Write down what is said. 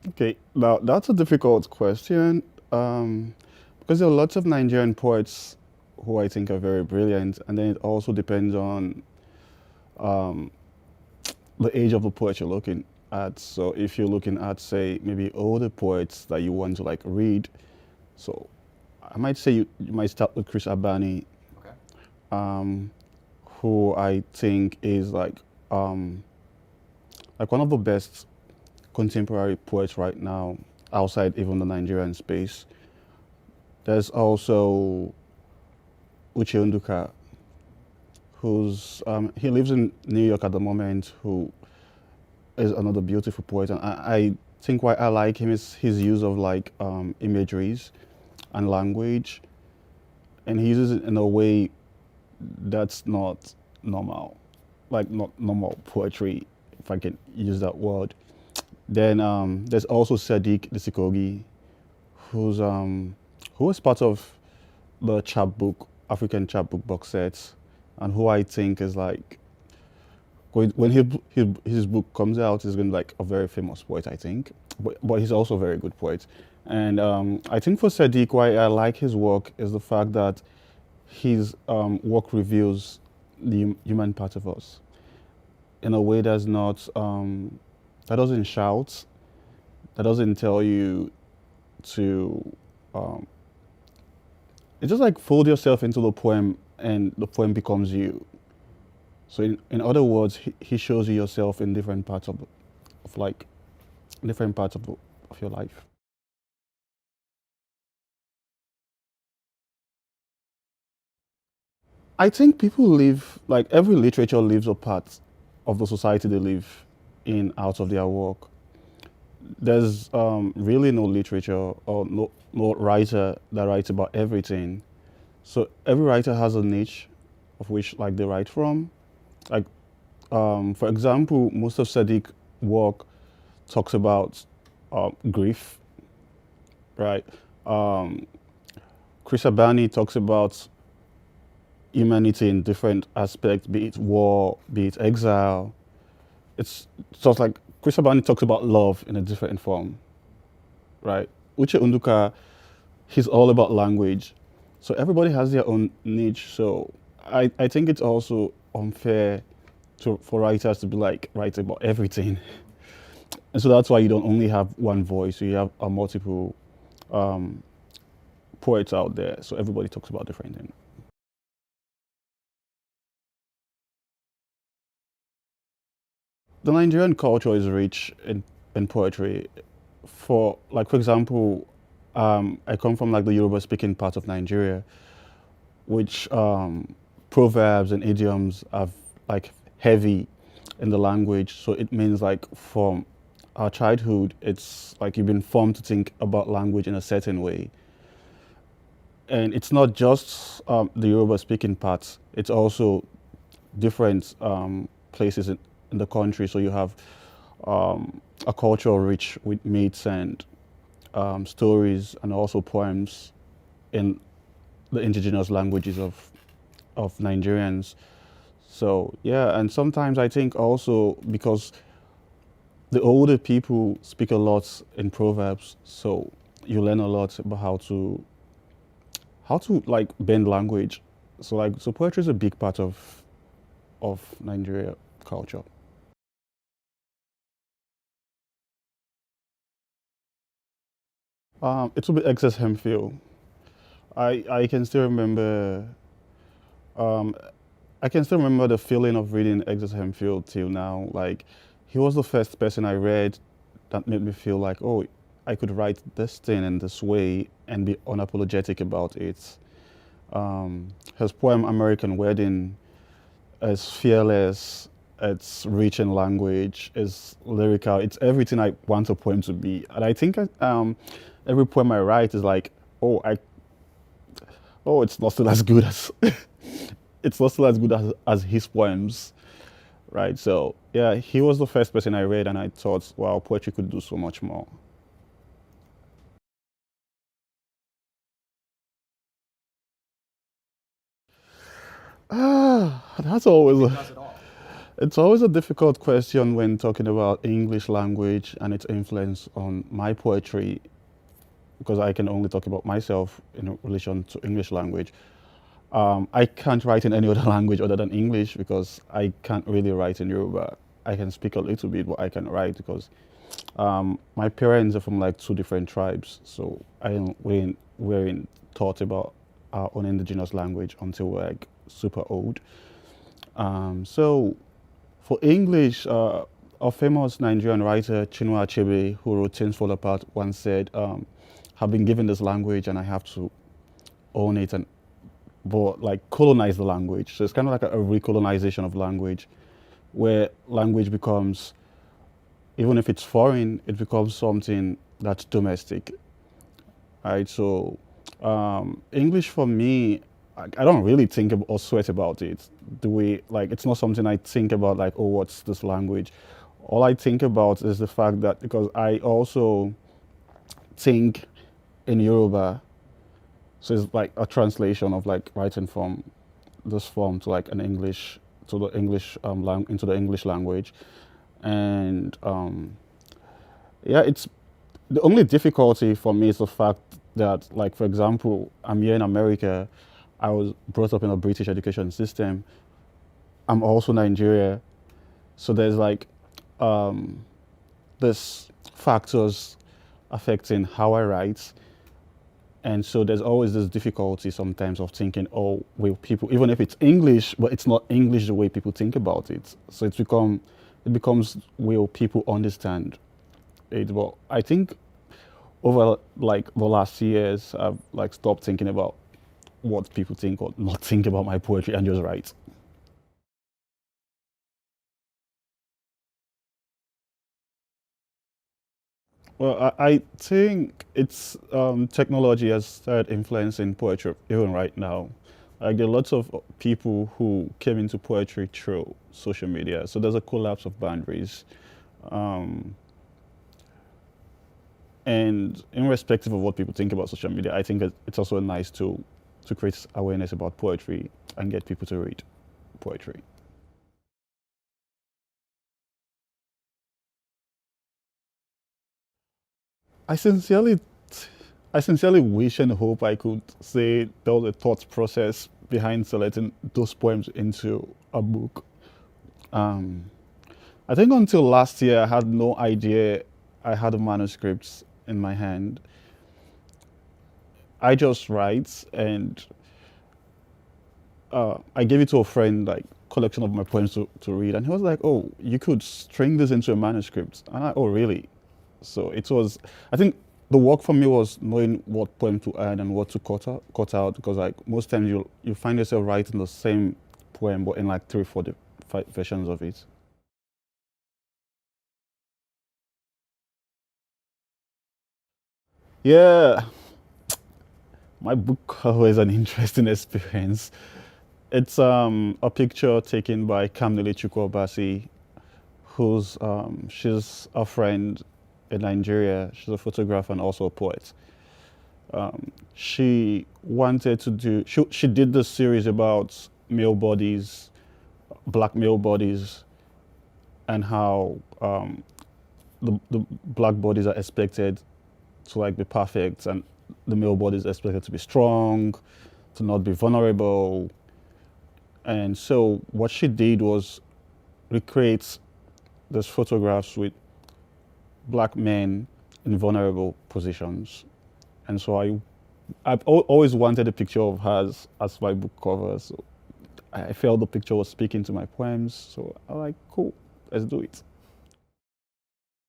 Okay, now that's a difficult question because there are lots of Nigerian poets who I think are very brilliant, and then it also depends on um, the age of the poet you're looking at. So if you're looking at, say, maybe older poets that you want to like read, so I might say you might start with Chris Abani, Okay. um, who I think is like one of the best contemporary poets right now outside even the Nigerian space. There's also Uche Unduka, who's he lives in New York at the moment, who is another beautiful poet. And I think why I like him is his use of like imageries and language, and he uses it in a way that's not normal, like not normal poetry, if I can use that word. Then there's also Sadiq Nisikogi, who's who was part of the chapbook, African chapbook box sets, and who I think is like when his book comes out, he's going to be like a very famous poet, I think. But he's also a very good poet. And I think for Sadiq, why I like his work is the fact that his work reveals the human part of us in a way that's not, that doesn't shout, that doesn't tell you to, um, it's just like fold yourself into the poem and the poem becomes you. So in other words, he shows you yourself in different parts of like different parts of your life. I think people live like every literature lives a part of the society they live in out of their work. There's really no literature or no writer that writes about everything. So every writer has a niche of which like they write from. Like for example, most of Sadiq work talks about grief, right? Um, Chris Abani talks about humanity in different aspects, be it war, be it exile. It's just like Chris Abani talks about love in a different form, right? Uche Unduka, he's all about language. So everybody has their own niche. So I think it's also unfair for writers to be like writing about everything. And so that's why you don't only have one voice, you have multiple um, poets out there. So everybody talks about different things. The Nigerian culture is rich in poetry. For example, I come from like the Yoruba speaking part of Nigeria, which proverbs and idioms are like heavy in the language. So it means like from our childhood, it's like you've been formed to think about language in a certain way. And it's not just the Yoruba speaking parts, it's also different places in the country. So you have a culture rich with myths and stories and also poems in the indigenous languages of Nigerians. So yeah, and sometimes I think also because the older people speak a lot in proverbs, so you learn a lot about how to like bend language. So poetry is a big part of Nigeria culture. It will be excess Hemphill. I can still remember um, I can still remember the feeling of reading Excess Hemphill till now. Like he was the first person I read that made me feel like, oh, I could write this thing in this way and be unapologetic about it. His poem American Wedding is fearless, it's rich in language, it's lyrical, it's everything I want a poem to be. And I think every poem I write is like, oh, it's not still as good as it's not still as good as his poems, right? So yeah, he was the first person I read, and I thought, wow, poetry could do so much more. That's always It does it all. It's always a difficult question when talking about English language and its influence on my poetry, because I can only talk about myself in relation to English language. I can't write in any other language other than English because I can't really write in Yoruba. I can speak a little bit, but I can write because my parents are from like two different tribes, so we weren't taught about our own indigenous language until we're like super old. So for English, a famous Nigerian writer, Chinua Achebe, who wrote Things Fall Apart, once said, "I've been given this language and I have to own it and but like colonize the language." So it's kind of like a recolonization of language, where language becomes, even if it's foreign, it becomes something that's domestic, right? So English for me, I don't really think or sweat about it. The way, like, it's not something I think about, like, oh, what's this language? All I think about is the fact that because I also think in Yoruba, so it's like a translation of like writing from this form to like an English to the English into the English language, and yeah, it's the only difficulty for me is the fact that, like, for example, I'm here in America. I was brought up in a British education system. I'm also Nigeria, so there's like this factors affecting how I write, and so there's always this difficulty sometimes of thinking, oh, will people, even if it's English, but it's not English the way people think about it. So it becomes, will people understand it? But I think over like the last years, I've like stopped thinking about what people think or not think about my poetry and just write. Well, I think it's technology has started influencing poetry even right now. Like there are lots of people who came into poetry through social media, so there's a collapse of boundaries. Um, and irrespective of what people think about social media, I think it's also a nice tool to create awareness about poetry and get people to read poetry. I sincerely, I sincerely wish and hope I could say there was a thought process behind selecting those poems into a book. Um, I think until last year, I had no idea I had a manuscript in my hand. I just write, and I gave it to a friend, like collection of my poems to read, and he was like, "Oh, you could string this into a manuscript." And I, oh, really? So it was. I think the work for me was knowing what poem to add and what to cut out, because like most times you find yourself writing the same poem but in like three, four versions of it. Yeah, my book cover is an interesting experience. It's a picture taken by Kamnili Chukwuobasi, who's she's a friend in Nigeria. She's a photographer and also a poet. She wanted to do she did this series about male bodies, black male bodies, and how the black bodies are expected to like be perfect, and the male body is expected to be strong, to not be vulnerable. And so what she did was recreate these photographs with black men in vulnerable positions. And so I've always wanted a picture of her as my book cover. So I felt the picture was speaking to my poems. So I was like, cool, let's do it.